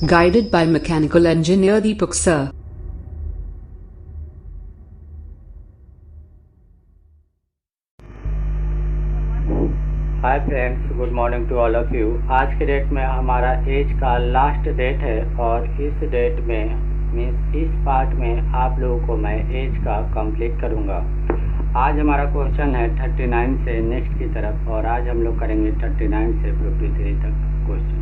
Guided by mechanical engineer Deepak sir. Hi friends, good morning to all of you. आज के date में हमारा as का last date है और इस डेट में मीन्स इस पार्ट में आप लोगों को मैं एज का कंप्लीट करूंगा। आज हमारा क्वेश्चन है 39 से नेक्स्ट की तरफ और आज हम लोग करेंगे 39 से 53 तक क्वेश्चन।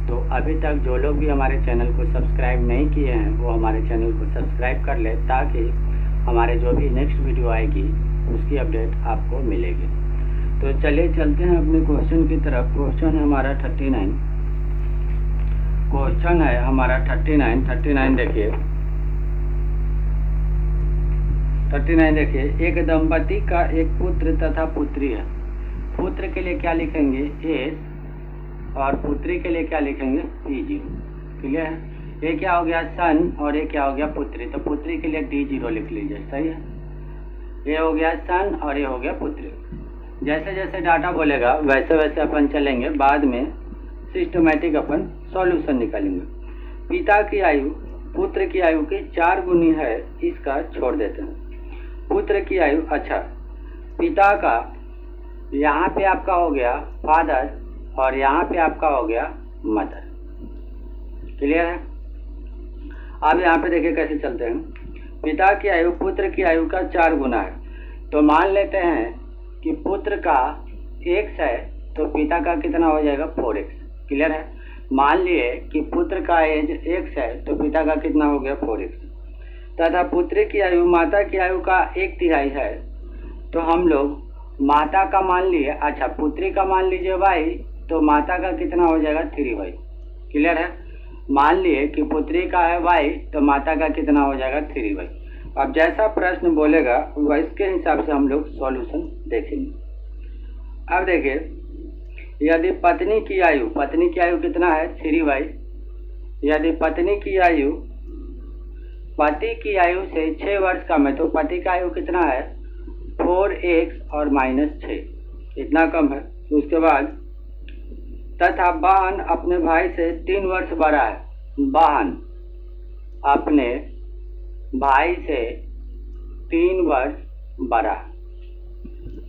तो अभी तक जो लोग भी हमारे चैनल को सब्सक्राइब नहीं किए हैं वो हमारे चैनल को सब्सक्राइब कर ले ताकि हमारे जो भी नेक्स्ट वीडियो आएगी उसकी अपडेट आपको मिलेगी। तो चलिए चलते हैं अपने क्वेश्चन की तरफ। क्वेश्चन है हमारा 39। क्वेश्चन है हमारा 39 देखिए 39 देखिए। एक दंपति का एक पुत्र तथा पुत्री है। पुत्र के लिए क्या लिखेंगे एस और पुत्री के लिए क्या लिखेंगे P0। क्लियर है। ये क्या हो गया सन और ये क्या हो गया पुत्री। तो पुत्री के लिए D0 लिख लीजिए, सही है। ये हो गया सन और ये हो गया पुत्री। जैसे जैसे डाटा बोलेगा वैसे वैसे अपन चलेंगे, बाद में सिस्टमेटिक अपन सॉल्यूशन निकालेंगे। पिता की आयु पुत्र की आयु की 4 गुनी है, इसका छोड़ देते हैं। पुत्र की आयु, अच्छा पिता का यहाँ पे आपका हो गया फादर और यहाँ पे आपका हो गया मदर। क्लियर है। अब यहाँ पे देखिए कैसे चलते हैं। पिता की आयु पुत्र की आयु का 4 गुना है। तो मान लेते हैं कि पुत्र का x है तो पिता का कितना हो जाएगा 4x। क्लियर है। मान लिए कि पुत्र का एज x है तो पिता का कितना हो गया 4x। तथा पुत्री की आयु माता की आयु का 1/3 है तो हम लोग माता का मान लिए, अच्छा पुत्री का मान लीजिए y तो माता का कितना हो जाएगा 3y। क्लियर है। मान लिए कि पुत्री का है y तो माता का कितना हो जाएगा 3y। अब जैसा प्रश्न बोलेगा इसके हिसाब से हम लोग सॉल्यूशन देखेंगे। अब देखिए, यदि पत्नी की आयु कितना है 3y। यदि पत्नी की आयु पति की आयु से 6 वर्ष कम है तो पति का आयु कितना है 4x और -6, इतना कम है। उसके बाद तथा बहन अपने भाई से 3 वर्ष बड़ा है। बहन अपने भाई से 3 वर्ष बड़ा।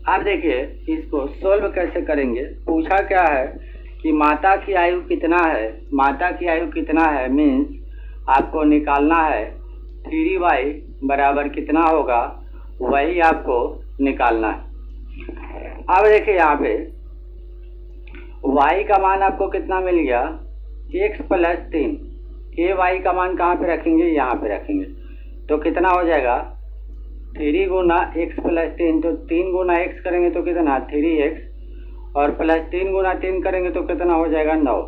अब देखिए इसको सोल्व कैसे करेंगे। पूछा क्या है कि माता की आयु कितना है। माता की आयु कितना है मीन्स आपको निकालना है 3y बराबर कितना होगा वही आपको निकालना है। अब देखिए यहाँ पे y का मान आपको कितना मिल गया x + 3। ये y का मान कहाँ पे रखेंगे, यहाँ पे रखेंगे। तो कितना हो जाएगा 3 गुना x + 3, तो 3 गुना x करेंगे तो कितना 3x और +3 गुना 3 करेंगे तो कितना हो जाएगा 9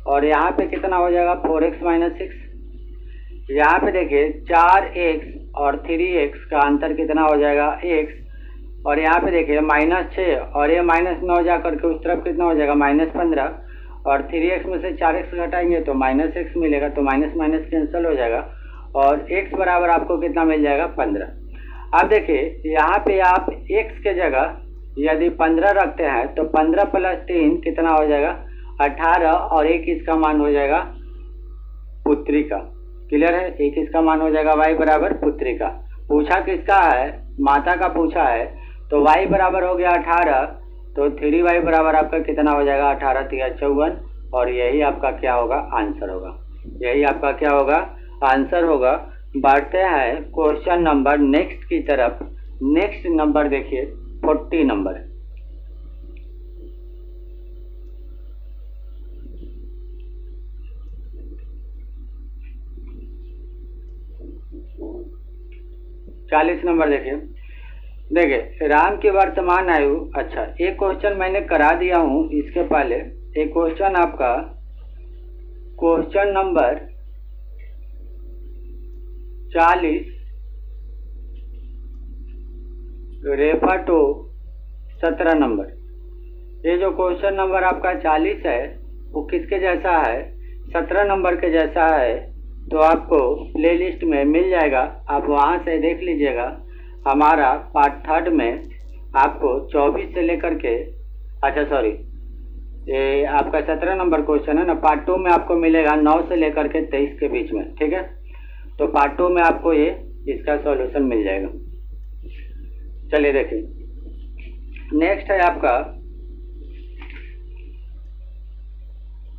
और यहाँ पे कितना हो जाएगा 4x - 6। यहाँ पे देखिए 4x और 3x का अंतर कितना हो जाएगा x और यहाँ पे देखिए -6 और ये -9 जा करके उस तरफ कितना हो जाएगा -15 और 3x में से 4x घटाएंगे तो -x मिलेगा, तो माइनस माइनस कैंसिल हो जाएगा और x बराबर आपको कितना मिल जाएगा 15। अब देखिए यहाँ पे आप x के जगह यदि 15 रखते हैं तो 15 + 3 कितना हो जाएगा 18 और एक इसका मान हो जाएगा पुत्री का। क्लियर है। एक इसका मान हो जाएगा y बराबर पुत्री का। पूछा किसका है, माता का पूछा है, तो y बराबर हो गया 18 तो 3y बराबर आपका कितना हो जाएगा 18 × 3 = 54 और यही आपका क्या होगा आंसर होगा। यही आपका क्या होगा आंसर होगा। बढ़ते हैं क्वेश्चन नंबर नेक्स्ट की तरफ। नेक्स्ट नंबर देखिए 40 नंबर। चालीस नंबर देखिए राम की वर्तमान आयु, अच्छा एक क्वेश्चन मैंने करा दिया हूं इसके पहले। एक क्वेश्चन आपका question number 40 refer to 17 number. ये जो क्वेश्चन नंबर आपका 40 है वो किसके जैसा है 17 नंबर के जैसा है। तो आपको प्लेलिस्ट में मिल जाएगा, आप वहाँ से देख लीजिएगा। हमारा पार्ट 3 में आपको 24 से लेकर के, अच्छा सॉरी ये आपका 17 नंबर क्वेश्चन है ना। पार्ट 2 में आपको मिलेगा 9 से लेकर के 23 के बीच में, ठीक है। तो पार्ट 2 में आपको ये इसका सॉल्यूशन मिल जाएगा। चलिए देखिए, नेक्स्ट है आपका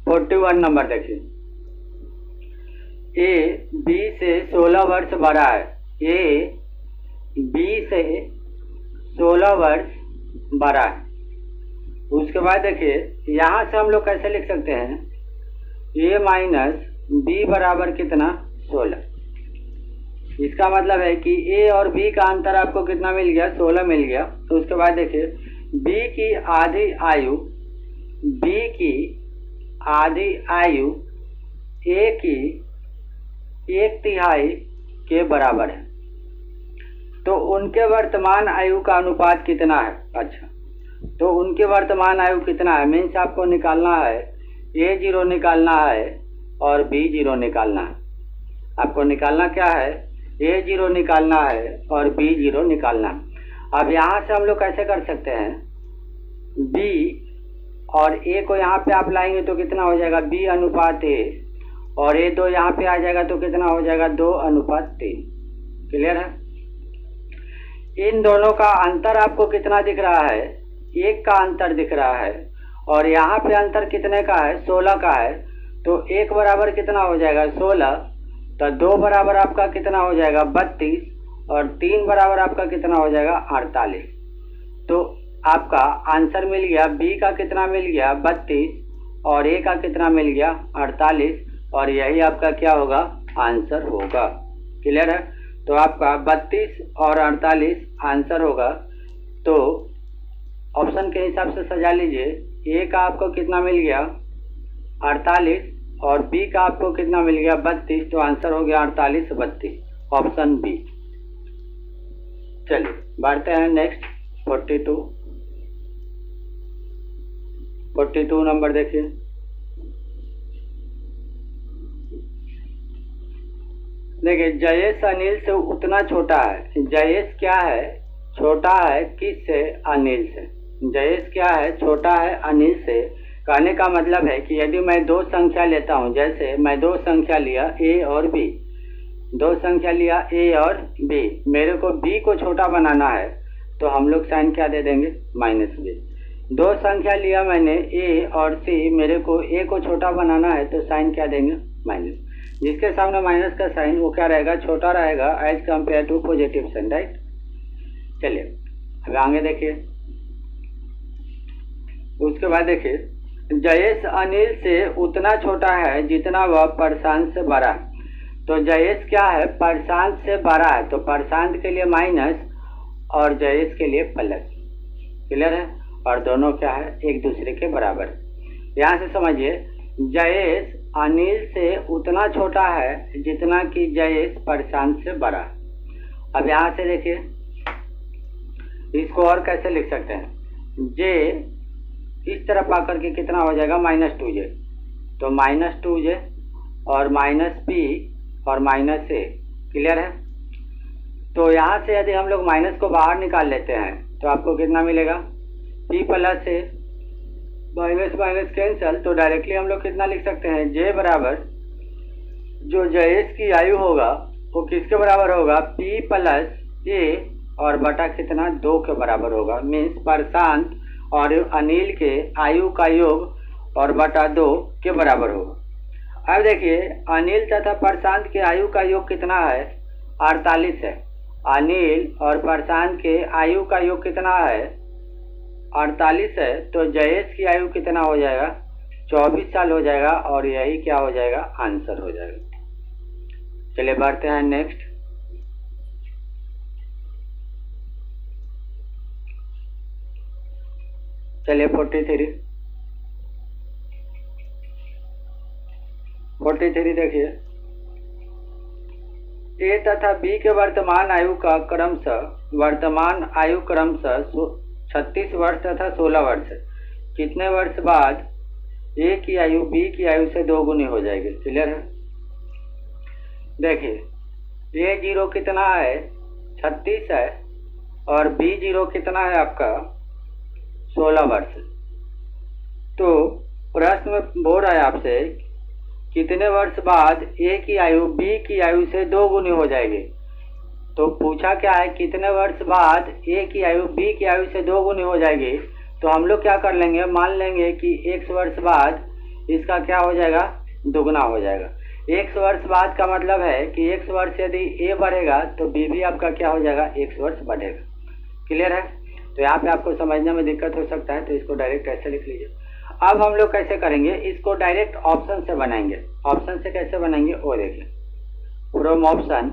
41 नंबर। देखिए, ए बी से 16 वर्ष बड़ा है। ए बी से 16 वर्ष बड़ा है। उसके बाद देखिए, यहाँ से हम लोग कैसे लिख सकते हैं, ए माइनस बी बराबर कितना, 16। इसका मतलब है कि ए और बी का अंतर आपको कितना मिल गया, 16 मिल गया। तो उसके बाद देखिए, बी की आधी आयु, बी की आधी आयु ए की 1/3 के बराबर है। तो उनके वर्तमान आयु का अनुपात कितना है। अच्छा, तो उनके वर्तमान आयु कितना है, मीन्स आपको निकालना है A0 निकालना है और B0 निकालना है। आपको निकालना क्या है, A0 निकालना है और B0 निकालना है। अब यहाँ से हम लोग कैसे कर सकते हैं, B और A को यहाँ पे आप लाएंगे तो कितना हो जाएगा, B अनुपात A, और A2 यहाँ पे आ जाएगा तो कितना हो जाएगा, 2/3। क्लियर है। इन दोनों का अंतर आपको कितना दिख रहा है, 1 का अंतर दिख रहा है, और यहाँ पे अंतर कितने का है, 16 का है। तो 1 बराबर कितना हो जाएगा, 16, तो 2 बराबर आपका कितना हो जाएगा, 32, और 3 बराबर आपका कितना हो जाएगा, 48। तो आपका आंसर मिल गया, बी का कितना मिल गया, 32, और ए का कितना मिल गया, 48, और यही आपका क्या होगा, आंसर होगा। क्लियर है। तो आपका 32 और 48 आंसर होगा। तो ऑप्शन के हिसाब से सजा लीजिए, ए का आपको कितना मिल गया, 48, और बी का आपको कितना मिल गया, 32। तो आंसर हो गया 48 32, ऑप्शन बी। चलिए बढ़ते हैं नेक्स्ट 42 नंबर देखिए। देखिए, जयेश अनिल से उतना छोटा है। जयेश क्या है, छोटा है किससे, अनिल से। जयेश क्या है, छोटा है अनिल से। कहने का मतलब है कि यदि मैं 2 संख्या लेता हूं, जैसे मैं 2 संख्या लिया ए और बी, 2 संख्या लिया ए और बी, मेरे को बी को छोटा बनाना है तो हम लोग साइन क्या दे देंगे, -b। 2 संख्या लिया मैंने ए और सी, मेरे को ए को छोटा बनाना है तो साइन क्या देंगे, माइनस। जिसके सामने माइनस का साइन वो क्या रहेगा, छोटा रहेगा as compare to positive sign, right. चलिए अब आगे देखिए। उसके बाद देखिए, जयेश अनिल से उतना छोटा है जितना वह प्रशांत से बड़ा है। तो जयेश क्या है, प्रशांत से बड़ा है, तो प्रशांत के लिए माइनस और जयेश के लिए प्लस। क्लियर है। और दोनों क्या है, एक दूसरे के बराबर। यहाँ से समझिए, जयेश अनिल से उतना छोटा है जितना कि जयेश प्रशांत से बड़ा है। अब यहाँ से देखिए, इसको और कैसे लिख सकते हैं, जे इस तरफ आकर के कितना हो जाएगा, -2j। तो -2j और -p और -a। क्लियर है। तो यहाँ से यदि हम लोग माइनस को बाहर निकाल लेते हैं तो आपको कितना मिलेगा, p + a, माइनस कैंसल। तो डायरेक्टली हम लोग कितना लिख सकते हैं, j बराबर जो जयेश की आयु होगा वो किसके बराबर होगा, p + a और बटा कितना, 2 के बराबर होगा। मीन्स प्रशांत और अनिल के आयु का योग और बटा 2 के बराबर होगा। अब देखिए, अनिल तथा प्रशांत के आयु का योग कितना है, 48 है। अनिल और प्रशांत के आयु का योग कितना है, 48 है। तो जयेश की आयु कितना हो जाएगा, 24 साल हो जाएगा, और यही क्या हो जाएगा, आंसर हो जाएगा। चलिए बढ़ते हैं नेक्स्ट। चलिए 43 देखिए, ए तथा बी के वर्तमान आयु क्रमशः 36 वर्ष तथा 16 वर्ष है। कितने वर्ष बाद ए की आयु बी की आयु से 2 गुनी हो जाएगी। क्लियर है। देखिए, A0 कितना है, 36 है, और B0 कितना है आपका, 16 वर्ष। तो प्रश्न में बोल रहा है आपसे कितने वर्ष बाद ए की आयु बी की आयु से 2 गुनी हो जाएगी। तो पूछा क्या है, कितने वर्ष बाद ए की आयु बी की आयु से 2 गुनी हो जाएगी। तो हम लोग क्या कर लेंगे, मान लेंगे कि x वर्ष बाद इसका क्या हो जाएगा, दुगना हो जाएगा। x वर्ष बाद का मतलब है कि x वर्ष यदि a बढ़ेगा तो b भी आपका क्या हो जाएगा, x वर्ष बढ़ेगा। क्लियर है। तो यहाँ पे आपको समझने में दिक्कत हो सकता है, तो इसको डायरेक्ट ऐसे लिख लीजिए। अब हम लोग कैसे करेंगे, इसको डायरेक्ट ऑप्शन से बनाएंगे। ऑप्शन से कैसे बनाएंगे वो देखिए। फ्रॉम ऑप्शन,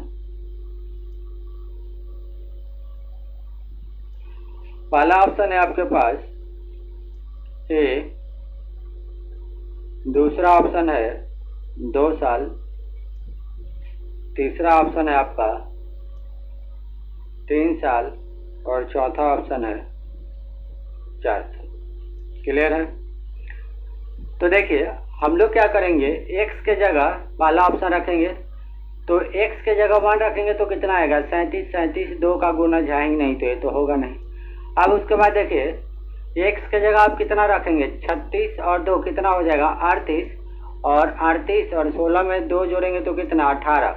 पहला ऑप्शन है आपके पास ए, दूसरा ऑप्शन है 2 साल, तीसरा ऑप्शन है आपका 3 साल और चौथा ऑप्शन है 4 साल। क्लियर है। तो देखिए हम लोग क्या करेंगे, x के जगह पहला ऑप्शन रखेंगे। तो x के जगह 1 रखेंगे तो कितना आएगा, 37, 2 का गुना जाएंगे नहीं तो ये तो होगा नहीं। अब उसके बाद देखिए x के जगह आप कितना रखेंगे, 36 और 2 कितना हो जाएगा, 38 और 16 में 2 जोड़ेंगे तो कितना, 18।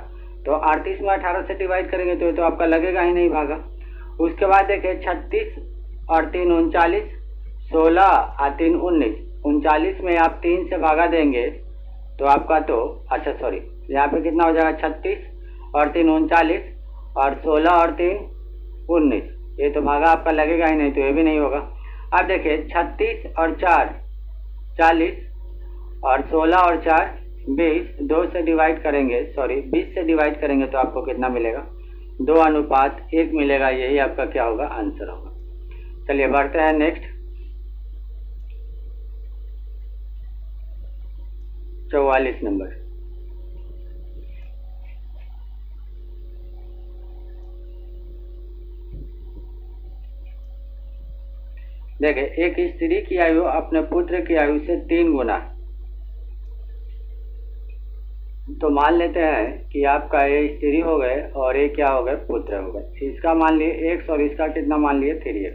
तो 38 में 18 से डिवाइड करेंगे तो ये तो आपका लगेगा ही नहीं भागा। उसके बाद देखिए 36 और 3 39, 16 और 3 19, 39 में आप 3 से भागा देंगे तो आपका तो अच्छा सॉरी यहाँ पे कितना हो जाएगा, 36 और 3 39 और 16 और 3 19, ये तो भागा आपका लगेगा ही नहीं तो ये भी नहीं होगा। अब देखिए 36 और 4 40 और 16 और 4 20, 2 से डिवाइड करेंगे, सॉरी 20 से डिवाइड करेंगे तो आपको कितना मिलेगा, 2:1 मिलेगा। यही आपका क्या होगा, आंसर होगा। चलिए बढ़ते हैं नेक्स्ट। 44 नंबर। देखिए एक स्त्री की आयु अपने पुत्र की आयु से 3 गुना। तो मान लेते हैं कि आपका ये स्त्री हो गए और ये क्या हो गए, पुत्र हो गए। इसका मान लिए x और इसका कितना मान लिए 3x।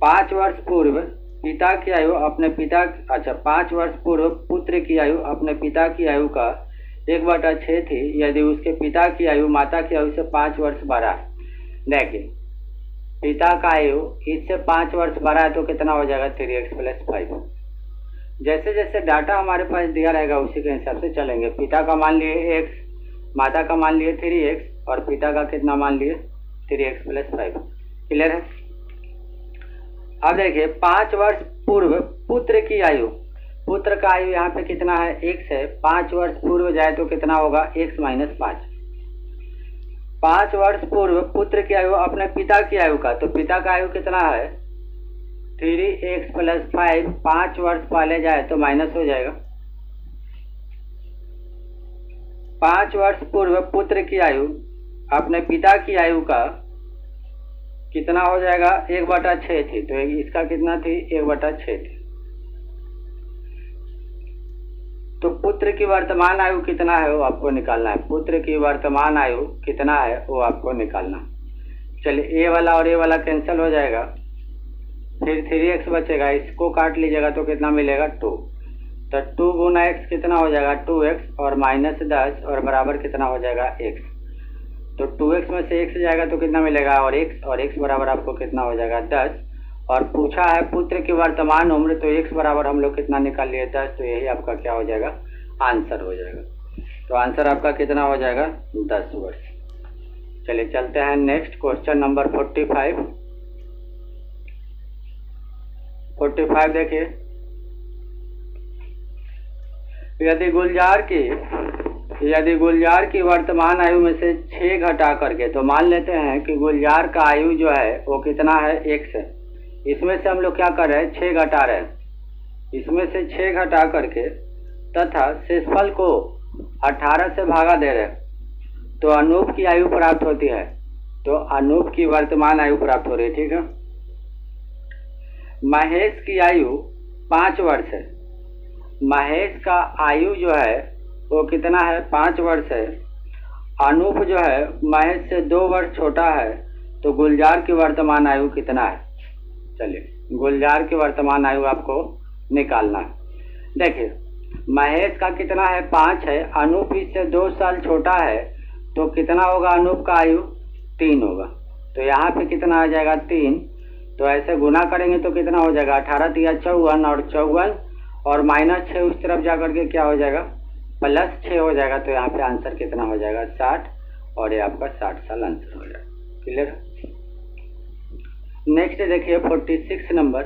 5 वर्ष पूर्व पिता की आयु अपने पिता, अच्छा 5 वर्ष पूर्व पुत्र की आयु अपने पिता की आयु का 1/6 थी यदि उसके पिता की आयु माता की आयु से 5 वर्ष बड़ा है। देखिए पिता का आयु इससे 5 वर्ष बड़ा है तो कितना हो जाएगा, 3x + 5। जैसे जैसे डाटा हमारे पास दिया रहेगा उसी के हिसाब से चलेंगे। पिता का मान लिए x, माता का मान लिए 3x और पिता का कितना मान लिए 3x + 5। क्लियर है। अब देखिए 5 वर्ष पूर्व पुत्र की आयु, पुत्र का आयु यहाँ पे कितना है, x है। 5 वर्ष पूर्व जाए तो कितना होगा, x - 5। 5 वर्ष पूर्व पुत्र की आयु अपने पिता की आयु का, तो पिता का आयु कितना है 3x + 5। 5 वर्ष पहले जाए तो माइनस हो जाएगा। 5 वर्ष पूर्व पुत्र की आयु अपने पिता की आयु का कितना हो जाएगा, 1/6 थी। तो इसका कितना थी, 1/6 थी। तो पुत्र की वर्तमान आयु कितना है वो आपको निकालना है। पुत्र की वर्तमान आयु कितना है वो आपको निकालना। चलिए ए वाला और ए वाला कैंसिल हो जाएगा, फिर 3x बचेगा, इसको काट लीजिएगा तो कितना मिलेगा 2। तो 2 गुना x कितना हो जाएगा 2x और -10 और बराबर कितना हो जाएगा x। तो 2x में से x जाएगा तो कितना मिलेगा और x बराबर आपको कितना हो जाएगा 10। और पूछा है पुत्र की वर्तमान उम्र, तो x बराबर हम लोग कितना निकाल लिए 10। तो यही आपका क्या हो जाएगा, आंसर हो जाएगा। तो आंसर आपका कितना हो जाएगा 10 वर्ष। चलिए चलते हैं नेक्स्ट क्वेश्चन नंबर 45। 45 देखिए, यदि गुलजार की वर्तमान आयु में से 6 घटा करके, तो मान लेते हैं कि गुलजार का आयु जो है वो कितना है x है। इसमें से हम लोग क्या कर रहे हैं, 6 घटा रहे हैं। इसमें से 6 घटा करके तथा शेषफल को 18 से भागा दे रहे हैं तो अनूप की आयु प्राप्त होती है। तो अनूप की वर्तमान आयु प्राप्त हो रही है। ठीक है। महेश की आयु 5 वर्ष है। महेश का आयु जो है वो कितना है, 5 वर्ष है। अनूप जो है महेश से 2 वर्ष छोटा है। तो गुलजार की वर्तमान आयु कितना है। चलिए गुलजार की वर्तमान आयु आपको निकालना है। देखिए महेश का कितना है 5 है, अनूप इससे 2 साल छोटा है, तो कितना होगा अनूप का आयु 3 होगा। तो यहाँ पे कितना आ जाएगा 3, तो ऐसे गुना करेंगे तो कितना हो जाएगा 18 तिया 54 और 54 और -6 उस तरफ जा करके क्या हो जाएगा +6 हो जाएगा। तो यहाँ पे आंसर कितना हो जाएगा 60 और ये आपका 60 साल आंसर हो जाएगा। क्लियर। नेक्स्ट देखिए 46 नंबर।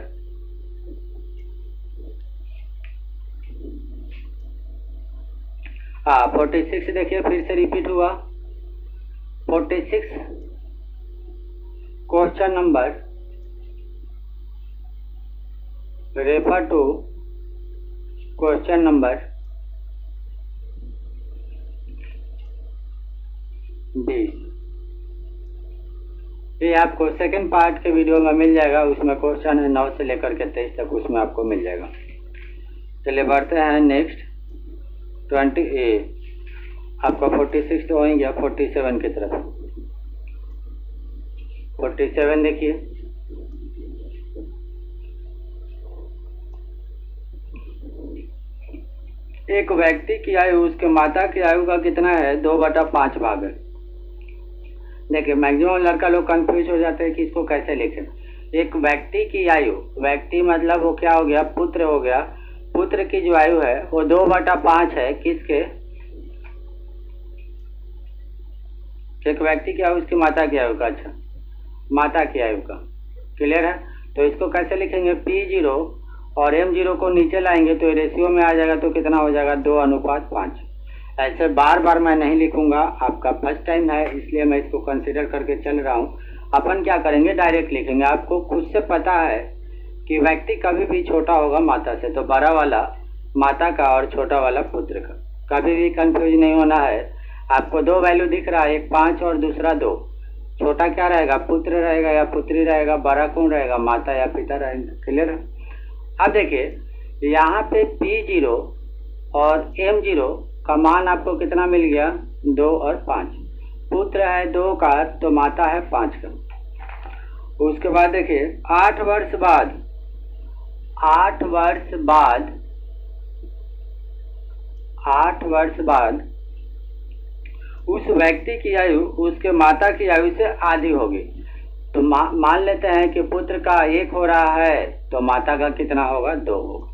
हाँ 46 देखिए फिर से रिपीट हुआ। 46 question number refer to question number B. ये आपको सेकंड पार्ट के वीडियो में मिल जाएगा, उसमें क्वेश्चन है 9 से लेकर के 23 तक, उसमें आपको मिल जाएगा। चलिए बढ़ते हैं नेक्स्ट 28। आपका 46 तो हो ही गया, 47 की तरफ। 47 देखिए। एक व्यक्ति की आयु उसके माता की आयु का कितना है 2/5 भाग है। देखिए मैक्सिमम लड़का लोग कंफ्यूज हो जाते हैं कि इसको कैसे लिखें। एक व्यक्ति की आयु, व्यक्ति मतलब वो क्या हो गया पुत्र हो गया, पुत्र की जो आयु है वो 2/5 है किसके, एक व्यक्ति की आयु उसकी माता की आयु का। अच्छा माता की आयु का। क्लियर है। तो इसको कैसे लिखेंगे P0 और M0 को नीचे लाएंगे तो रेशियो में आ जाएगा, तो कितना हो जाएगा 2:5। ऐसे बार बार मैं नहीं लिखूंगा, आपका फर्स्ट टाइम है इसलिए मैं इसको कंसीडर करके चल रहा हूँ। अपन क्या करेंगे डायरेक्ट लिखेंगे। आपको खुद से पता है कि व्यक्ति कभी भी छोटा होगा माता से, तो बड़ा वाला माता का और छोटा वाला पुत्र का। कभी भी कंफ्यूज नहीं होना है। आपको 2 वैल्यू दिख रहा है, एक 5 और दूसरा 2। छोटा क्या रहेगा पुत्र रहेगा या पुत्री रहेगा, बड़ा कौन रहेगा माता या पिता रहेगा। क्लियर है। अब देखिए यहाँ पे P0 और M0 का मान आपको कितना मिल गया 2 और 5। पुत्र है 2 का तो माता है 5 का। उसके बाद देखिए 8 वर्ष बाद उस व्यक्ति की आयु उसके माता की आयु से आधी होगी। तो मान लेते हैं कि पुत्र का 1 हो रहा है तो माता का कितना होगा 2 होगा।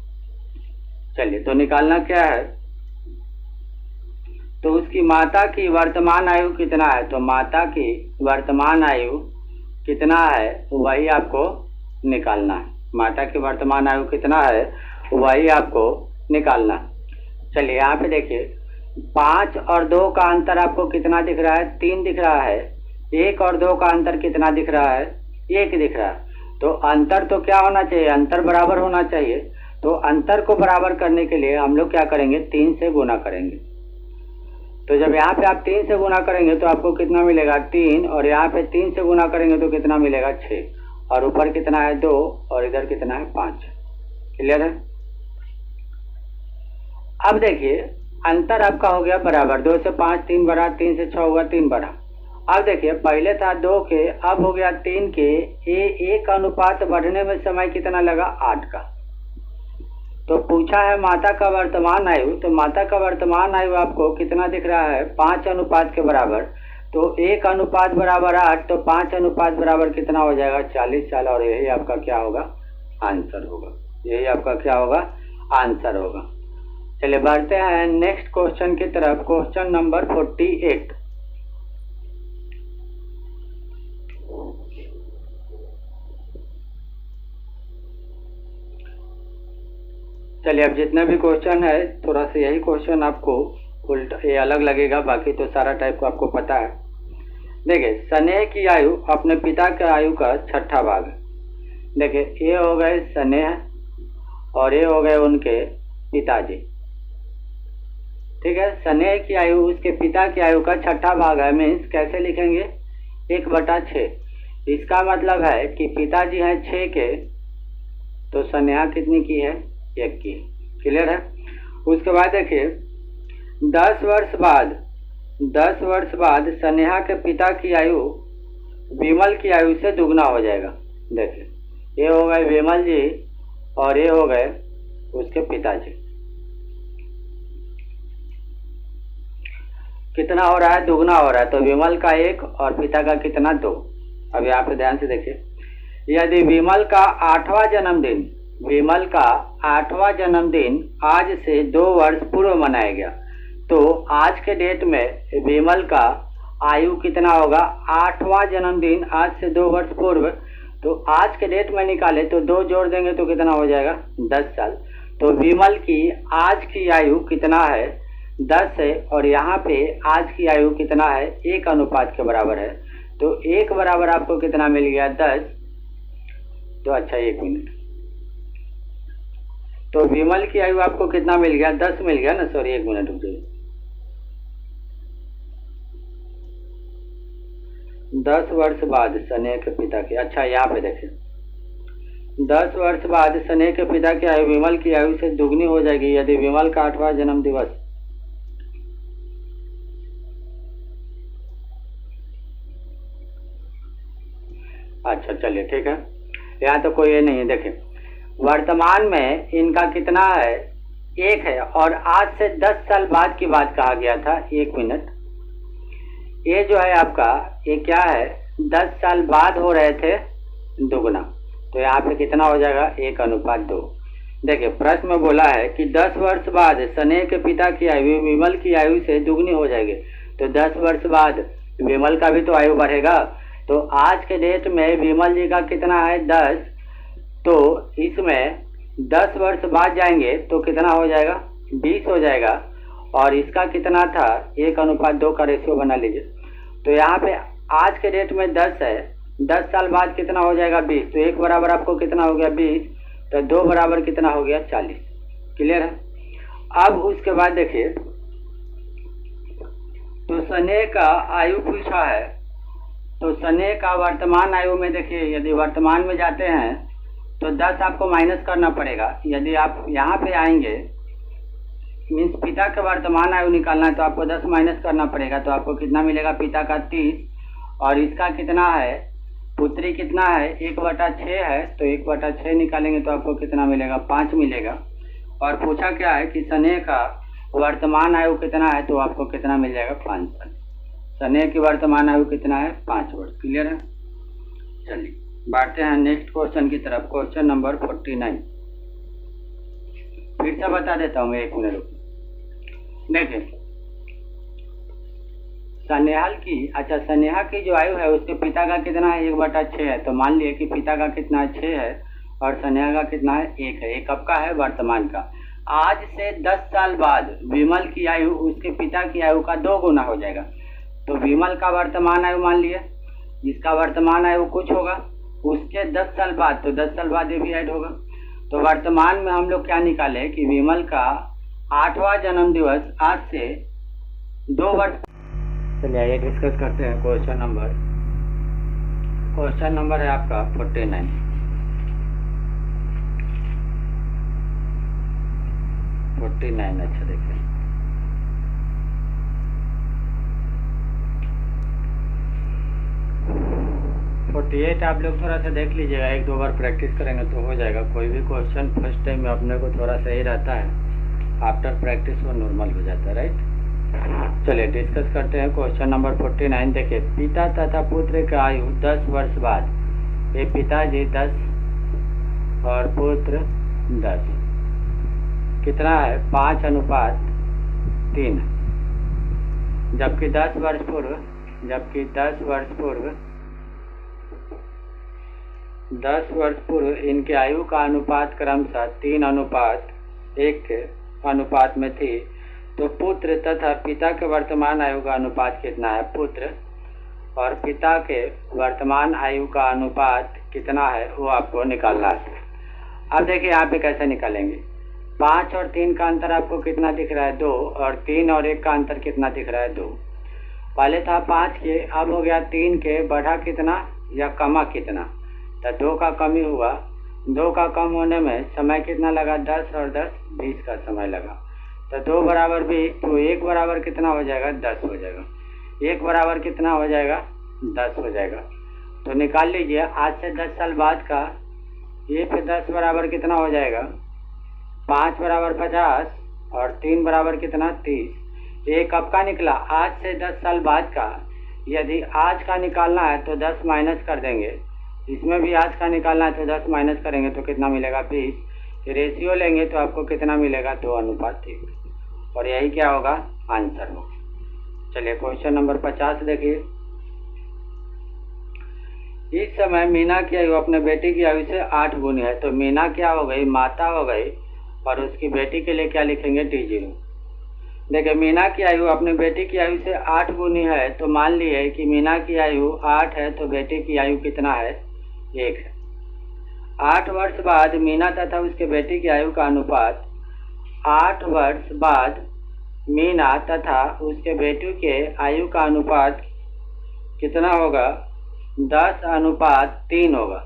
चलिए तो निकालना क्या है, तो उसकी माता की वर्तमान आयु कितना है, तो माता की वर्तमान आयु कितना है वही आपको निकालना है। माता की वर्तमान आयु कितना है वही आपको निकालना है। चलिए यहाँ पे देखिए 5 और 2 का अंतर आपको कितना दिख रहा है 3 दिख रहा है। 1 और 2 का अंतर कितना दिख रहा है 1 दिख रहा है। तो अंतर तो क्या होना चाहिए, अंतर बराबर होना चाहिए। तो अंतर को बराबर करने के लिए हम लोग क्या करेंगे 3 से गुना करेंगे। तो जब यहाँ पे आप 3 से गुना करेंगे तो आपको कितना मिलेगा 3, और यहाँ पे 3 से गुना करेंगे तो कितना मिलेगा 6, और ऊपर कितना है 2 और इधर कितना है 5। क्लियर है। अब देखिए अंतर आपका हो गया बराबर, 2 से 5 3 बड़ा, 3 से 6 हुआ 3 बड़ा। अब देखिए पहले था 2 के, अब हो गया 3 के। ये 1 अनुपात बढ़ने में समय कितना लगा 8 का। तो पूछा है माता का वर्तमान आयु, तो माता का वर्तमान आयु आपको कितना दिख रहा है 5 अनुपात के बराबर। तो 1 अनुपात बराबर 8, तो 5 अनुपात बराबर कितना हो जाएगा 40 साल, और यही आपका क्या होगा आंसर होगा। यही आपका क्या होगा आंसर होगा। चलिए बढ़ते हैं नेक्स्ट क्वेश्चन की तरफ। Question number 48। चलिए अब जितने भी क्वेश्चन है थोड़ा सा यही क्वेश्चन आपको उल्टा ये अलग लगेगा, बाकी तो सारा टाइप को आपको पता है। देखिए स्नेह की आयु अपने पिता के आयु का 6ठा भाग है। देखिए ये हो गए स्नेह और ये हो गए उनके पिताजी। ठीक है। स्नेह की आयु उसके पिता की आयु का 6ठा भाग है। मीन्स कैसे लिखेंगे 1/6। इसका मतलब है कि पिताजी हैं 6 के, तो स्नेहा कितनी की है 1 की। क्लियर है। उसके बाद देखिए 10 वर्ष बाद स्नेहा के पिता की आयु विमल की आयु से दुगना हो जाएगा। देखिए ये हो गए विमल जी और ये हो गए उसके पिताजी। कितना हो रहा है? दुगना हो रहा है। तो विमल का 1 और पिता का कितना? 2। अब यहाँ पे ध्यान से देखिए, यदि विमल का 8वां जन्मदिन आज से 2 वर्ष पूर्व मनाया गया, तो आज के डेट में विमल का आयु कितना होगा? 8वां जन्मदिन आज से 2 वर्ष पूर्व, तो आज के डेट में निकाले तो 2 जोड़ देंगे तो कितना हो जाएगा? 10 साल। तो विमल की आज की आयु कितना है? 10 है, और यहाँ पे आज की आयु कितना है? 1 अनुपात के बराबर है। तो 1 बराबर आपको कितना मिल गया? 10। तो अच्छा 1 मिनट, तो विमल की आयु आपको कितना मिल गया? 10 मिल गया ना, सॉरी 1 मिनट रुकिए। 10 वर्ष बाद स्नेह के पिता की, अच्छा यहाँ पे देखें, 10 वर्ष बाद स्नेह के पिता की आयु विमल की आयु से दुगनी हो जाएगी यदि विमल का 8वां जन्म दिवस अच्छा चलिए ठीक है, यहाँ तो कोई ये नहीं है। देखें, वर्तमान में इनका कितना है? 1 है, और आज से 10 साल बाद की बात कहा गया था। 1 मिनट, ये जो है आपका, ये क्या है? 10 साल बाद हो रहे थे दुगना, तो यहाँ पे कितना हो जाएगा? 1 अनुपात 2। देखिए, प्रश्न में बोला है कि 10 वर्ष बाद स्नेह के पिता की आयु विमल की आयु से दुगनी हो जाएगी, तो 10 वर्ष बाद विमल का भी तो आयु बढ़ेगा। तो आज के डेट में विमल जी का कितना है? 10। तो इसमें 10 वर्ष बाद जाएंगे तो कितना हो जाएगा? 20 हो जाएगा, और इसका कितना था? 1 अनुपात 2 का रेशियो बना लीजिए। तो यहाँ पे आज के डेट में 10 है, 10 साल बाद कितना हो जाएगा? 20। तो 1 बराबर आपको कितना हो गया? 20। तो 2 बराबर कितना हो गया? 40। क्लियर है? अब उसके बाद देखिए, तो स्नेह का आयु पूछा है, तो स्नेह का वर्तमान आयु में देखिए, यदि वर्तमान में जाते हैं तो 10 आपको माइनस करना पड़ेगा। यदि आप यहाँ पे आएंगे, मीन्स पिता का वर्तमान आयु निकालना है, तो आपको 10 माइनस करना पड़ेगा। तो आपको कितना मिलेगा? पिता का 30, और इसका कितना है? पुत्री कितना है? 1/6 है, तो 1/6 निकालेंगे तो आपको कितना मिलेगा? 5 मिलेगा। और पूछा क्या है कि स्नेह का वर्तमान आयु कितना है, तो आपको कितना मिल जाएगा? 5 साल। स्नेह की वर्तमान आयु कितना है? 5 वर्ष। क्लियर है? चलिए बढ़ते हैं नेक्स्ट क्वेश्चन की तरफ। क्वेश्चन नंबर 49 फिर से बता देता हूँ, 1 मिनट रुकिए। देखिए, स्नेहल की, अच्छा स्नेहा की जो आयु है उसके पिता का कितना है? 1/6 है। तो मान लिए कि पिता का कितना है? 6 है, और स्नेहा का कितना है? 1 है। 1 कब का है? वर्तमान का। आज से 10 साल बाद विमल की आयु उसके पिता की आयु का 2 गुना हो जाएगा। तो विमल का वर्तमान आयु मान लिए, जिसका वर्तमान आयु कुछ होगा, उसके 10 साल बाद, तो 10 साल बाद ये भी ऐड होगा। तो वर्तमान में हम लोग क्या निकाले कि विमल का 8वां जन्म दिवस आज से 2 वर्ष। चलिए आइए डिस्कस करते हैं क्वेश्चन नंबर है आपका 49। अच्छा देखिए, आप लोग थोड़ा सा देख लीजिएगा, 1-2 बार प्रैक्टिस करेंगे तो हो जाएगा। कोई भी क्वेश्चन फर्स्ट टाइम में अपने को थोड़ा सही रहता है, आफ्टर प्रैक्टिस वो नॉर्मल हो जाता है, राइट। चलिए डिस्कस करते हैं क्वेश्चन नंबर 49। देखिए, पिता तथा पुत्र का आयु 10 वर्ष बाद, ये पिताजी 10 और पुत्र 10, कितना है? 5:3। जबकि 10 वर्ष पूर्व इनके आयु का अनुपात क्रमशः 3:1 के अनुपात में थी। तो पुत्र तथा पिता के वर्तमान आयु का अनुपात कितना है? पुत्र और पिता के वर्तमान आयु का अनुपात कितना है वो आपको निकालना है। अब देखिए यहाँ पे कैसे निकालेंगे। 5 और 3 का अंतर आपको कितना दिख रहा है? 2। और 3 और 1 का अंतर कितना दिख रहा है? 2। पहले था 5 के, अब हो गया 3 के, बढ़ा कितना या कमा कितना? तो 2 का कमी हुआ। 2 का कम होने में समय कितना लगा? 10 और 10 20 का समय लगा। तो 2 बराबर 20, तो 1 बराबर कितना हो जाएगा? 10 हो जाएगा। 1 बराबर कितना हो जाएगा? 10 हो जाएगा। तो निकाल लीजिए, आज से 10 साल बाद का ये पे 10 बराबर कितना हो जाएगा? 5 बराबर 50 और 3 बराबर कितना 30। ये कब का निकला? आज से 10 साल बाद का। यदि आज का निकालना है तो 10 माइनस कर देंगे, इसमें भी आज का निकालना है तो 10 माइनस करेंगे तो कितना मिलेगा 20। रेशियो लेंगे तो आपको कितना मिलेगा 2:1। और यही क्या होगा? आंसर होगा। चलिए क्वेश्चन नंबर 50 देखिए। इस समय मीना की आयु अपने बेटी की आयु से 8 गुनी है। तो मीना क्या हो गई? माता हो गई। और उसकी बेटी के लिए क्या लिखेंगे? D0। देखिए मीना की आयु अपने बेटी की आयु से 8 गुनी है। तो मान लिए कि मीना की आयु 8 है तो बेटी की आयु कितना है? 1 है। 8 वर्ष बाद मीना तथा उसके बेटी की आयु का अनुपात 8 वर्ष बाद मीना तथा उसके बेटी के आयु का अनुपात कितना होगा? 10:3 होगा।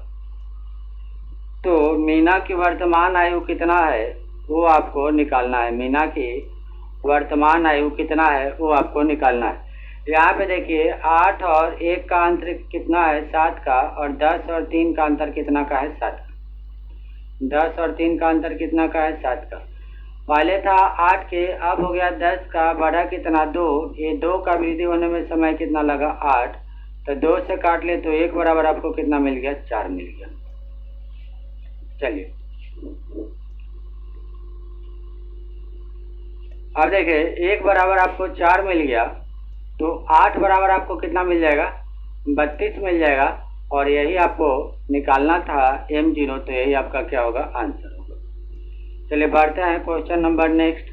तो मीना की वर्तमान आयु कितना है वो आपको निकालना है। मीना की वर्तमान आयु कितना है वो आपको निकालना है। यहाँ पे देखिए 8 और 1 का अंतर कितना है? 7 का। और 10 और 3 का अंतर कितना का है? 7 का। 10 और 3 का अंतर कितना का है? 7 का। पहले था 8 के, अब हो गया 10 का, बढ़ा कितना? 2। ये 2 का वृद्धि होने में समय कितना लगा? 8। तो 2 से काट ले तो 1 बराबर आपको कितना मिल गया? 4 मिल गया। चलिए अब देखिए 1 बराबर आपको 4 मिल गया तो 8 बराबर आपको कितना मिल जाएगा? 32 मिल जाएगा। और यही आपको निकालना था M0। तो यही आपका क्या होगा? आंसर होगा। चलिए बढ़ते हैं क्वेश्चन नंबर नेक्स्ट।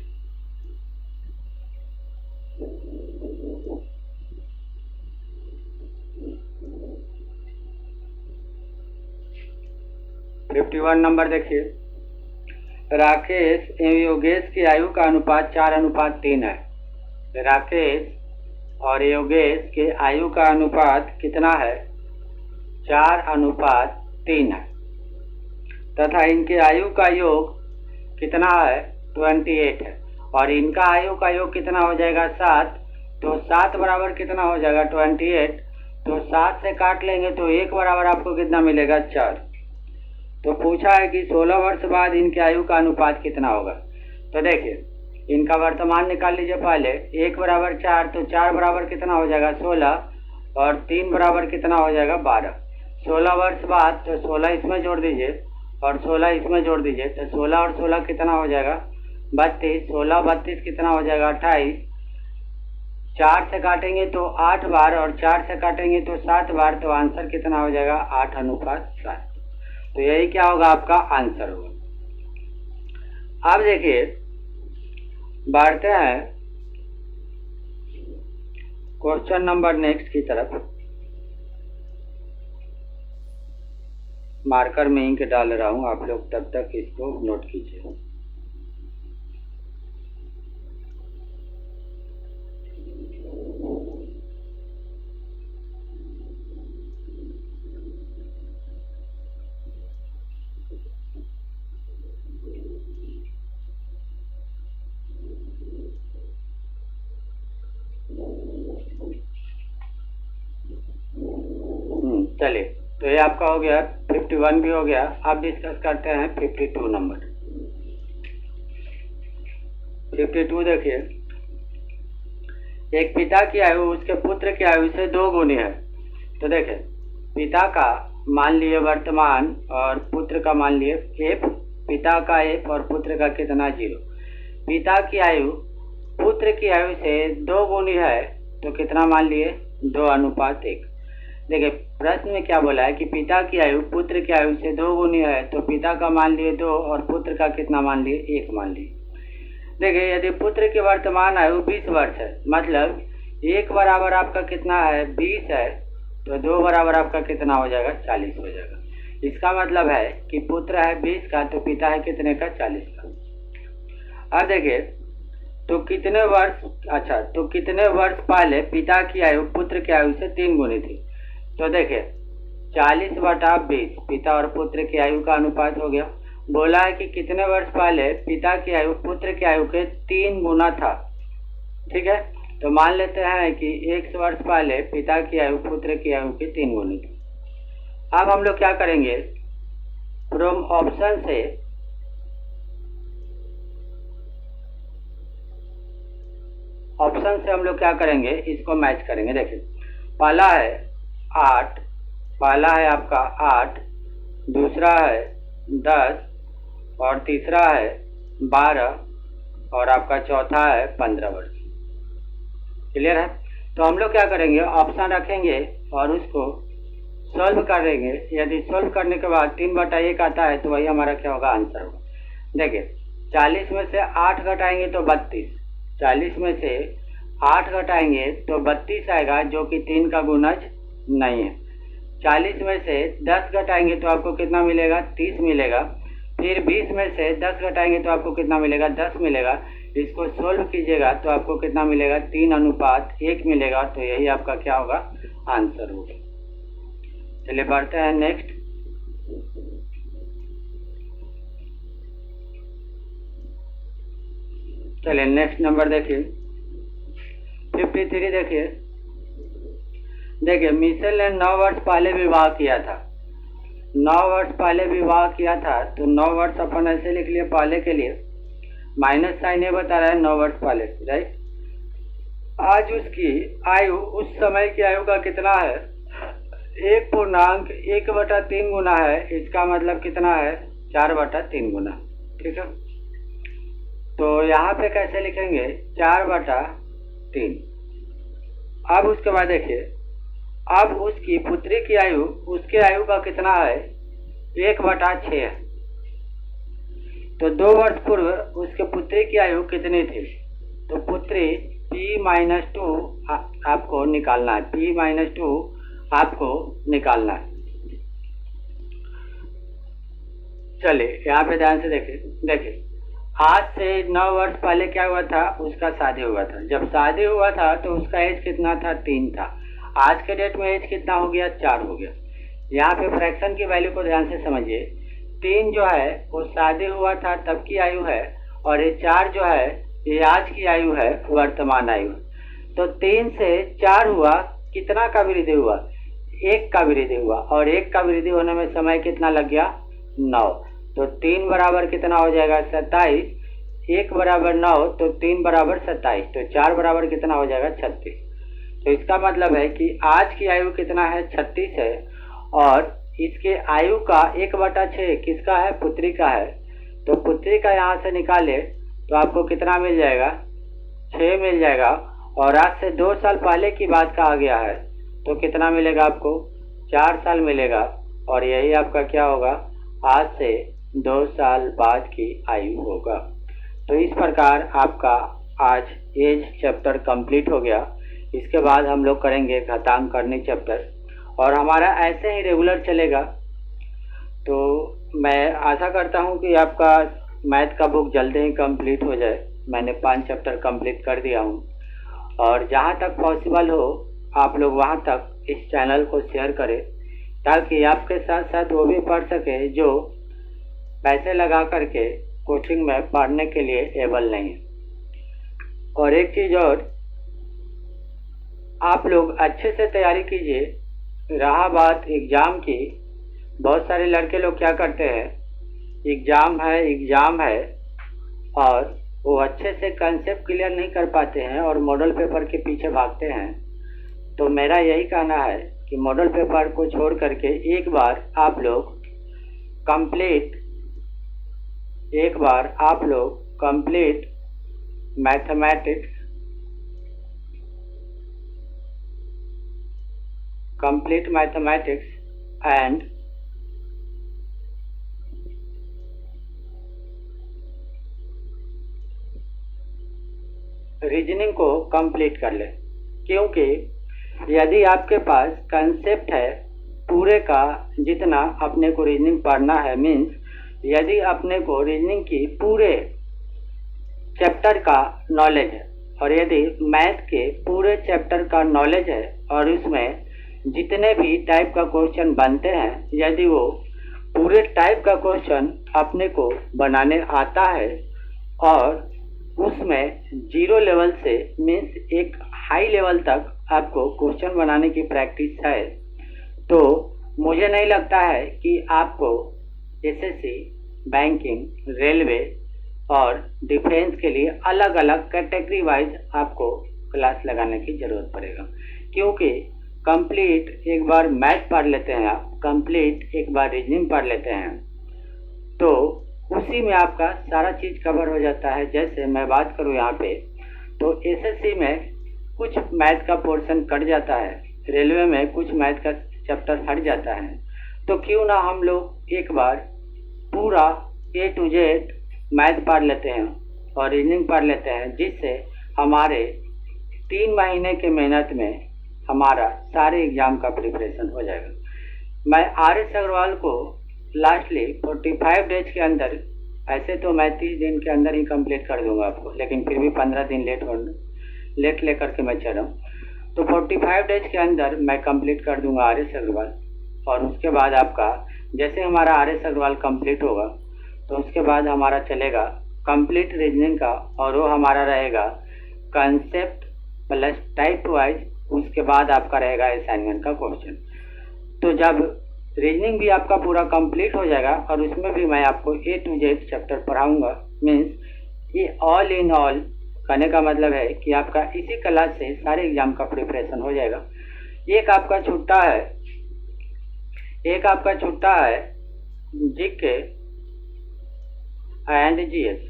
तो 51 नंबर देखिए। राकेश एवं योगेश की आयु का अनुपात 4:3 है। राकेश और योगेश के आयु का अनुपात कितना है? 4:3 है। तथा इनके आयु का योग कितना है? 28 है। और इनका आयु का योग कितना हो जाएगा? 7। तो 7 बराबर कितना हो जाएगा? 28। तो 7 से काट लेंगे तो 1 बराबर आपको कितना मिलेगा? 4। तो पूछा है कि 16 वर्ष बाद इनके आयु का अनुपात कितना होगा। तो देखिए इनका वर्तमान निकाल लीजिए पहले। 1 बराबर 4। तो 4 बराबर कितना हो जाएगा? 16। और 3 बराबर कितना हो जाएगा? 12। 16 वर्ष बाद तो 16 इसमें जोड़ दीजिए और 16 इसमें जोड़ दीजिए। तो 16 और 16 कितना हो जाएगा? 32। 16 32 कितना हो जाएगा? 28। 4 से काटेंगे तो 8 बार और 4 से काटेंगे तो 7 बार। तो आंसर कितना हो जाएगा? 8:7। तो यही क्या होगा? आपका आंसर होगा। अब देखिए बढ़ते हैं क्वेश्चन नंबर नेक्स्ट की तरफ। मार्कर में इंक डाल रहा हूं, आप लोग तब तक इसको नोट कीजिए। चलिए तो ये आपका हो गया 51 भी हो गया। अब डिस्कस करते हैं 52 नंबर। 52 देखिए। एक पिता की आयु उसके पुत्र की आयु से 2 गुनी है। तो देखिए पिता का मान लिए वर्तमान और पुत्र का मान लिए f। पिता का f और पुत्र का कितना? 0। पिता की आयु पुत्र की आयु से 2 गुनी है तो कितना मान लिए? 2:1। देखिए प्रश्न में क्या बोला है कि पिता की आयु पुत्र की आयु से 2 गुनी है। तो पिता का मान लिए 2 और पुत्र का कितना मान लिए? 1 मान लिए। देखिए यदि पुत्र की वर्तमान आयु 20 वर्ष है, मतलब 1 बराबर आपका कितना है? 20 है। तो 2 बराबर आपका कितना हो जाएगा? 40 हो जाएगा। इसका मतलब है कि पुत्र है 20 का तो पिता है कितने का? 40 का। अब देखिए तो कितने वर्ष पहले पिता की आयु पुत्र की आयु से 3 गुनी थी। तो देखिए 40/20 पिता और पुत्र की आयु का अनुपात हो गया। बोला है कि कितने वर्ष पहले पिता की आयु पुत्र की आयु के 3 गुना था। ठीक है, तो मान लेते हैं कि 1 वर्ष पहले पिता की आयु पुत्र की आयु के 3 गुनी थी। अब हम लोग क्या करेंगे? फ्रॉम ऑप्शन से ऑप्शन से हम लोग क्या करेंगे, इसको मैच करेंगे। देखिए पहला है 8, पहला है आपका 8, दूसरा है 10 और तीसरा है 12 और आपका चौथा है 15 वर्ष। क्लियर है? तो हम लोग क्या करेंगे, ऑप्शन रखेंगे और उसको सॉल्व करेंगे। यदि सॉल्व करने के बाद 3/1 आता है तो वही हमारा क्या होगा, आंसर होगा। देखिए 40 में से 8 घटाएंगे तो 32, 40 में से 8 घटाएंगे तो 32 आएगा, जो कि 3 का गुणज नहीं है। 40 में से 10 घटाएंगे तो आपको कितना मिलेगा, 30 मिलेगा। फिर 20 में से 10 घटाएंगे तो आपको कितना मिलेगा, 10 मिलेगा। इसको सोल्व कीजिएगा तो आपको कितना मिलेगा, 3:1 मिलेगा। तो यही आपका क्या होगा, आंसर होगा। चलिए बढ़ते हैं नेक्स्ट। चलिए नेक्स्ट नंबर देखिए 53। देखिए मिशेल ने 9 वर्ष पहले विवाह किया था। 9 वर्ष पहले विवाह किया था तो 9 वर्ष अपन ऐसे लिख लिए पहले के लिए, माइनस साइन ये बता रहा है 9 वर्ष पहले, राइट। आज उसकी आयु उस समय की आयु का कितना है, 1.1/3 गुना है। इसका मतलब कितना है, 4/3 गुना। ठीक है, तो यहाँ पे कैसे लिखेंगे, 4/3। अब उसके बाद देखिए, अब उसकी पुत्री की आयु उसके आयु का कितना है, 1/6 है। तो 2 वर्ष पूर्व उसके पुत्री की आयु कितनी थी, तो पुत्री P-2 आपको निकालना है, P-2 आपको निकालना है। चलिए यहाँ पे ध्यान से देखिए आज से 9 वर्ष पहले क्या हुआ था, उसका शादी हुआ था। जब शादी हुआ था तो उसका एज कितना था, 3 था। आज के डेट में एज कितना हो गया, 4 हो गया। यहाँ पे फ्रैक्शन की वैल्यू को ध्यान से समझिए। 3 जो है वो शादी हुआ था तब की आयु है, और ये 4 जो है ये आज की आयु है, वर्तमान आयु। तो 3 से 4 हुआ, कितना का वृद्धि हुआ, 1 का वृद्धि हुआ, और 1 का वृद्धि होने में समय कितना लग गया, 9। तो 3 बराबर कितना हो जाएगा, 27। 1 बराबर 9 तो 3 बराबर 27, तो 4 बराबर कितना हो जाएगा, 36। तो इसका मतलब है कि आज की आयु कितना है, 36 है, और इसके आयु का 1/6 किसका है, पुत्री का है। तो पुत्री का यहाँ से निकाले तो आपको कितना मिल जाएगा, 6 मिल जाएगा। और आज से 2 साल पहले की बात कहा गया है तो कितना मिलेगा आपको, 4 साल मिलेगा। और यही आपका क्या होगा, आज से 2 साल बाद की आयु होगा। तो इस प्रकार आपका आज एज चैप्टर कंप्लीट हो गया। इसके बाद हम लोग करेंगे घातांक करनी चैप्टर, और हमारा ऐसे ही रेगुलर चलेगा। तो मैं आशा करता हूँ कि आपका मैथ का बुक जल्दी ही कंप्लीट हो जाए। मैंने 5 चैप्टर कंप्लीट कर दिया हूँ, और जहाँ तक पॉसिबल हो आप लोग वहाँ तक इस चैनल को शेयर करें, ताकि आपके साथ साथ वो भी पढ़ सके जो पैसे लगा करके कोचिंग में पढ़ने के लिए एबल नहीं है। और एक चीज़ और, आप लोग अच्छे से तैयारी कीजिए। रहा बात एग्ज़ाम की, बहुत सारे लड़के लोग क्या करते हैं, एग्ज़ाम है और वो अच्छे से कंसेप्ट क्लियर नहीं कर पाते हैं और मॉडल पेपर के पीछे भागते हैं। तो मेरा यही कहना है कि मॉडल पेपर को छोड़ करके एक बार आप लोग कंप्लीट मैथमेटिक्स एंड रीजनिंग को कंप्लीट कर ले। क्योंकि यदि आपके पास कंसेप्ट है पूरे का जितना अपने को रीजनिंग पढ़ना है, मीन्स यदि अपने को रीजनिंग की पूरे चैप्टर का नॉलेज है, और यदि मैथ के पूरे चैप्टर का नॉलेज है, और उसमें जितने भी टाइप का क्वेश्चन बनते हैं, यदि वो पूरे टाइप का क्वेश्चन अपने को बनाने आता है, और उसमें 0 लेवल से मीन्स एक हाई लेवल तक आपको क्वेश्चन बनाने की प्रैक्टिस है, तो मुझे नहीं लगता है कि आपको एसएससी, बैंकिंग, रेलवे और डिफेंस के लिए अलग अलग कैटेगरी वाइज आपको क्लास लगाने की ज़रूरत पड़ेगा, क्योंकि कंप्लीट एक बार मैथ पढ़ लेते हैं आप, कंप्लीट एक बार रीजनिंग पढ़ लेते हैं तो उसी में आपका सारा चीज़ कवर हो जाता है। जैसे मैं बात करूँ यहाँ पे तो एसएससी में कुछ मैथ का पोर्शन कट जाता है, रेलवे में कुछ मैथ का चैप्टर हट जाता है, तो क्यों ना हम लोग एक बार पूरा A to Z मैथ पढ़ लेते हैं और रीजनिंग पढ़ लेते हैं, जिससे हमारे 3 महीने के मेहनत में हमारा सारे एग्ज़ाम का प्रिपरेशन हो जाएगा। मैं RS अग्रवाल को लास्टली 45 डेज के अंदर, ऐसे तो मैं 30 दिन के अंदर ही कंप्लीट कर दूंगा आपको, लेकिन फिर भी 15 दिन लेट लेकर के मैं चल रहा हूँ, तो 45 डेज के अंदर मैं कंप्लीट कर दूंगा RS अग्रवाल। और उसके बाद आपका जैसे हमारा RS अग्रवाल कंप्लीट होगा तो उसके बाद हमारा चलेगा कंप्लीट रीजनिंग का, और वो हमारा रहेगा कंसेप्ट प्लस टाइप वाइज, उसके बाद आपका रहेगा असाइनमेंट का क्वेश्चन। तो जब रीजनिंग भी आपका पूरा कंप्लीट हो जाएगा और उसमें भी मैं आपको A to Z चैप्टर पढ़ाऊंगा, मीन्स ये ऑल इन ऑल कहने का मतलब है कि आपका इसी क्लास से सारे एग्जाम का प्रिपरेशन हो जाएगा। एक आपका छुट्टा है जीके एंड जीएस।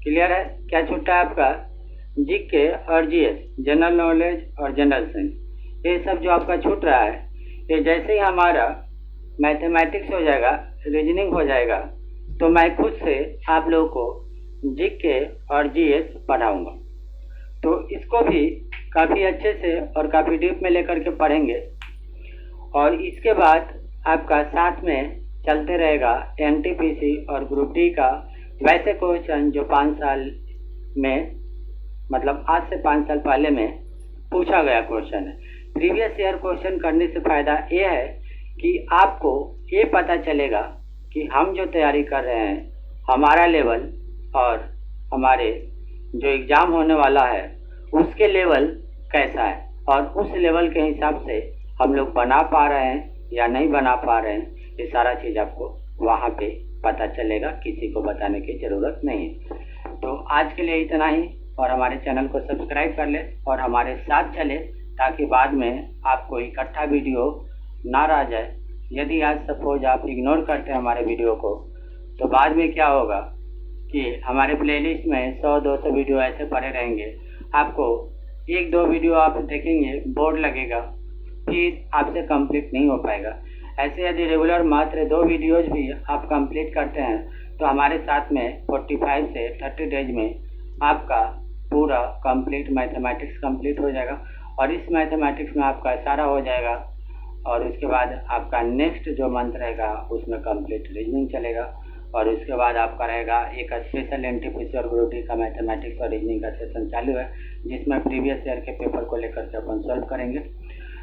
क्लियर है? क्या छुट्टा है आपका? जीके और जीएस, जनरल नॉलेज और जनरल साइंस, ये सब जो आपका छूट रहा है, ये जैसे ही हमारा मैथमेटिक्स हो जाएगा, रीजनिंग हो जाएगा, तो मैं खुद से आप लोगों को जीके और जीएस पढ़ाऊंगा। तो इसको भी काफ़ी अच्छे से और काफ़ी डीप में लेकर के पढ़ेंगे। और इसके बाद आपका साथ में चलते रहेगा एनटीपीसी और ग्रुप डी का वैसे क्वेश्चन जो 5 साल में, मतलब आज से 5 साल पहले में पूछा गया क्वेश्चन है। प्रीवियस ईयर क्वेश्चन करने से फ़ायदा ये है कि आपको ये पता चलेगा कि हम जो तैयारी कर रहे हैं, हमारा लेवल और हमारे जो एग्ज़ाम होने वाला है उसके लेवल कैसा है, और उस लेवल के हिसाब से हम लोग बना पा रहे हैं या नहीं बना पा रहे हैं, ये सारा चीज़ आपको वहाँ पे पता चलेगा, किसी को बताने की ज़रूरत नहीं है। तो आज के लिए इतना ही, और हमारे चैनल को सब्सक्राइब कर ले और हमारे साथ चले, ताकि बाद में आपको इकट्ठा वीडियो ना रह जाए। यदि आज सपोज आप इग्नोर करते हैं हमारे वीडियो को, तो बाद में क्या होगा कि हमारे प्लेलिस्ट में 100-200 वीडियो ऐसे पड़े रहेंगे, आपको 1-2 वीडियो आप देखेंगे, बोर लगेगा, फिर आपसे कंप्लीट नहीं हो पाएगा। ऐसे यदि रेगुलर मात्र 2 वीडियोज भी आप कंप्लीट करते हैं तो हमारे साथ में 45 से 30 डेज में आपका पूरा कंप्लीट मैथमेटिक्स कंप्लीट हो जाएगा, और इस मैथमेटिक्स में आपका सारा हो जाएगा। और उसके बाद आपका नेक्स्ट जो मंथ रहेगा उसमें कंप्लीट रीजनिंग चलेगा, और उसके बाद आपका रहेगा एक स्पेशल एनटीपीसी और ग्रुप डी का मैथमेटिक्स और रीजनिंग का सेशन चालू है, जिसमें प्रीवियस ईयर के पेपर को लेकर के अपन सॉल्व करेंगे।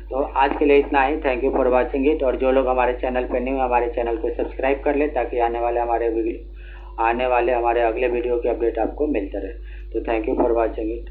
तो आज के लिए इतना ही। Thank you for watching it. और जो लोग हमारे चैनल पर न्यू, हमारे चैनल को सब्सक्राइब कर ले, ताकि आने वाले हमारे अगले वीडियो के अपडेट आपको मिलते रहे। तो thank you for watching it.